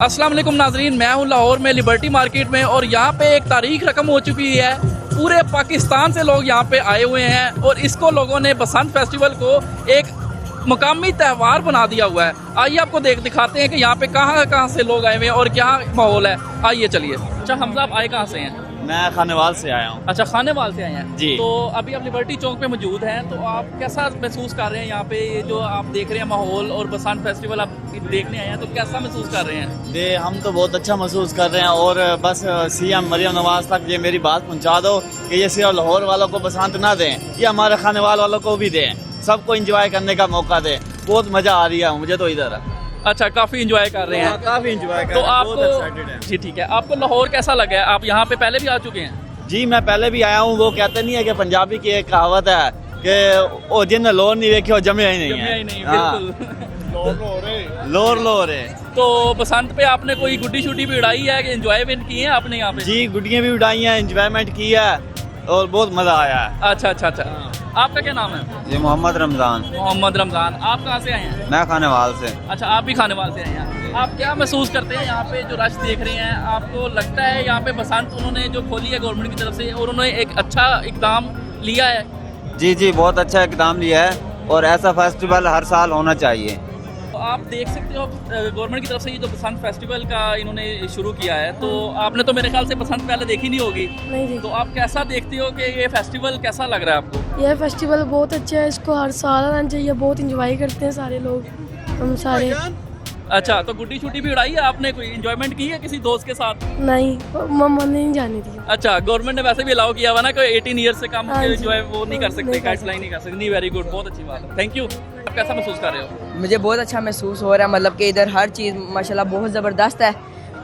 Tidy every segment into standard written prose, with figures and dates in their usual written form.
अस्सलाम वालेकुम नाजरीन, मैं हूं लाहौर में लिबर्टी मार्केट में और यहाँ पे एक तारीख रकम हो चुकी है। पूरे पाकिस्तान से लोग यहाँ पे आए हुए हैं और इसको लोगों ने बसंत फेस्टिवल को एक मुकामी त्यौहार बना दिया हुआ है। आइए आपको दिखाते हैं कि यहाँ पे कहाँ से लोग आए हुए हैं और क्या माहौल है। आइए चलिए। अच्छा हमजा, आप आए कहाँ से हैं? मैं खानेवाल से आया हूँ। अच्छा, खानेवाल से आए हैं जी। तो अभी आप लिबर्टी चौक पे मौजूद हैं, तो आप कैसा महसूस कर रहे हैं यहाँ पे? ये जो आप देख रहे हैं माहौल और बसंत फेस्टिवल आप देखने आए हैं, तो कैसा महसूस कर रहे हैं? दे हम तो बहुत अच्छा महसूस कर रहे हैं और बस सीएम मरियम नवाज तक ये मेरी बात पहुँचा दो कि ये सिर्फ लाहौर वालों को बसंत ना दें, ये हमारे खानेवाल वालों को भी दें, सबको इंजॉय करने का मौका दें। बहुत मजा आ रही है मुझे तो इधर। अच्छा, काफी एंजॉय कर रहे हैं। काफी इंजॉय कर तो रहे हैं, बहुत आपको एक्साइटेड है। जी ठीक है, आपको लाहौर कैसा लगा है? आप यहाँ पे पहले भी आ चुके हैं? जी मैं पहले भी आया हूँ। वो कहते नहीं है कि पंजाबी की एक कहावत है कि ओ जिन लोर नहीं देखी वो जमे ही नहीं जमिया है। ही नहीं, हाँ। बिल्कुल। लोर है। तो बसंत पे आपने कोई गुड्डी शुड्डी भी उड़ाई है कि एंजॉयमेंट की है आपने यहाँ पे? जी गुड्डियाँ भी उड़ाई हैं, एंजॉयमेंट की है और बहुत मजा आया है। अच्छा। आपका क्या नाम है? जी मोहम्मद रमजान। मोहम्मद रमजान। आप कहाँ से आए हैं? मैं खानेवाल से। अच्छा, आप भी खानेवाल से आए हैं। आप क्या महसूस करते हैं यहाँ पे जो रश देख रहे हैं? आपको लगता है यहाँ पे बसंत उन्होंने जो खोली है गवर्नमेंट की तरफ से और उन्होंने एक अच्छा इकदाम लिया है? जी बहुत अच्छा इकदाम लिया है और ऐसा फेस्टिवल हर साल होना चाहिए। तो आप देख सकते हो गवर्नमेंट की तरफ से ये जो बसंत फेस्टिवल का इन्होंने शुरू किया है, तो आपने तो मेरे ख्याल से बसंत पहले देखी नहीं होगी। नहीं देखी। तो आप कैसा देखते हो कि ये फेस्टिवल कैसा लग रहा है आपको? यह फेस्टिवल बहुत अच्छा है, इसको हर साल आना चाहिए। बहुत इंजॉय करते हैं सारे लोग, हम सारे। अच्छा, तो गुड्डी छुट्टी भी उड़ाई है आपने? कोई एंजॉयमेंट की है किसी दोस्त के साथ? नहीं, मम्मा ने नहीं जाने दिया। अच्छा, गवर्नमेंट ने वैसे भी अलाउ किया हुआ ना कि 18 ईयर से कम हाँ जी। एंजॉय वो नहीं कर सकते, नहीं कर गाइडलाइन नहीं कर सकते। नहीं, वेरी गुड, बहुत अच्छी बात है, थैंक यू। आप कैसा महसूस कर रहे हो? मुझे बहुत अच्छा महसूस हो रहा है, मतलब कि इधर हर चीज़ माशाल्लाह बहुत ज़बरदस्त है।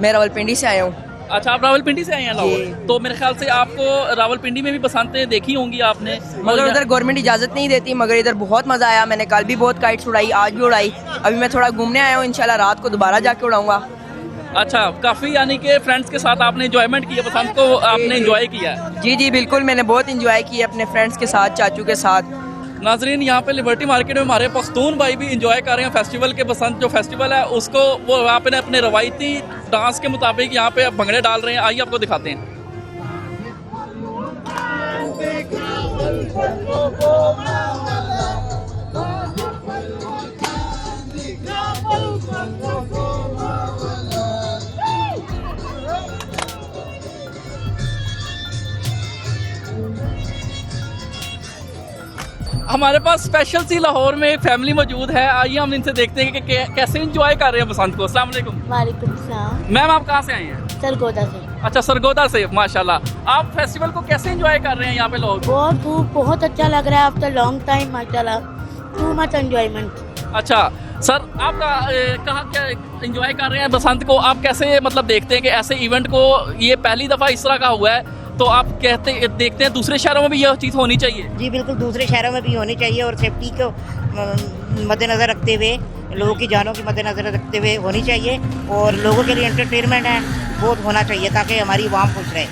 मैं रावलपिंडी से आया हूँ। अच्छा, आप रावलपिंडी से आए हैं लाहौर? जी। तो मेरे ख्याल से आपको रावलपिंडी में भी बसंतें देखी होंगी आपने। मगर उधर गवर्नमेंट इजाज़त नहीं देती, मगर इधर बहुत मज़ा आया। मैंने कल भी बहुत काइट्स उड़ाई, आज भी उड़ाई। अभी मैं थोड़ा घूमने आया हूँ, इंशाल्लाह रात को दोबारा जाके उड़ाऊंगा। अच्छा, काफी यानी कि फ्रेंड्स के साथ आपने एंजॉयमेंट किया, बसंत को आपने एंजॉय किया? जी बिल्कुल, मैंने बहुत इंजॉय किया अपने फ्रेंड्स के साथ, चाचू के साथ। नाजरीन, यहाँ पे लिबर्टी मार्केट में हमारे पख्तून भाई भी एंजॉय कर रहे हैं फेस्टिवल के। बसंत जो फेस्टिवल है उसको वो यहाँ पे अपने रवायती डांस के मुताबिक यहाँ पे भंगड़े डाल रहे हैं। आइए आपको दिखाते हैं। हमारे पास स्पेशल सी लाहौर में एक फैमिली मौजूद है। आइए हम इनसे देखते हैं कि कैसे एंजॉय कर रहे हैं बसंत को। अस्सलाम वालेकुम। वालेकुम सलाम। मैम, आप कहाँ से आई हैं? सरगोदा से। अच्छा, सरगोदा से, माशाल्लाह। आप फेस्टिवल को कैसे एंजॉय कर रहे हैं यहाँ पे लोग? बहुत खूब, बहुत अच्छा लग रहा है। आफ्टर लॉन्ग टाइम माशाल्लाह, टू मच एंजॉयमेंट। अच्छा सर, आप कहाँ क्या एंजॉय कर रहे हैं बसंत को? आप कैसे मतलब देखते हैं कि ऐसे इवेंट को ये पहली दफ़ा इस तरह का हुआ है, तो आप देखते हैं दूसरे शहरों में भी यह चीज़ होनी चाहिए? जी बिल्कुल, दूसरे शहरों में भी होनी चाहिए और सेफ्टी को मद्देनज़र रखते हुए, लोगों की जानों की मद्देनज़र रखते हुए होनी चाहिए और लोगों के लिए एंटरटेनमेंट है बहुत होना चाहिए ताकि हमारी आवाम खुश रहे।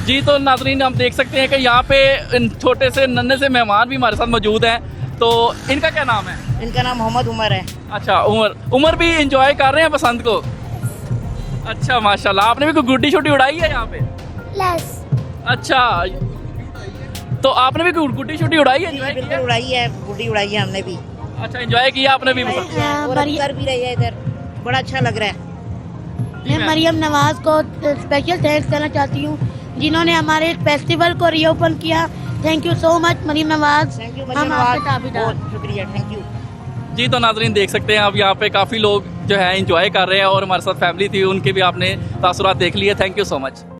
जी, तो नाज़रीन हम देख सकते हैं कि यहाँ पे इन छोटे से नन्हे से मेहमान भी हमारे साथ मौजूद हैं। तो इनका क्या नाम है? इनका नाम मोहम्मद उमर है। अच्छा, उमर भी एंजॉय कर रहे हैं बसंत को? अच्छा माशाल्लाह। आपने भी कोई गुड्डी शुड्डी उड़ाई है यहाँ पे? अच्छा, तो आपने भी गुड्डी शुड्डी उड़ाई है? एंजॉय बिल्कुल किया? उड़ाई है, गुड्डी उड़ाई है हमने भी अच्छा, एंजॉय किया आपने भी बसंत? और अब कर भी रही है इधर, बड़ा अच्छा लग रहा है। मैं मरियम नवाज को स्पेशल थैंक्स करना चाहती हूँ जिन्होंने हमारे फेस्टिवल को रीओपन किया। Thank you so much Maryam Nawaz. Thank you हम आपके ताबेदार। बहुत शुक्रिया, थैंक यू। जी, तो नाज़रीन देख सकते हैं अब यहाँ पे काफ़ी लोग जो है एंजॉय कर रहे हैं और हमारे साथ फैमिली थी, उनके भी आपने तासुरात देख लिए। Thank you so much.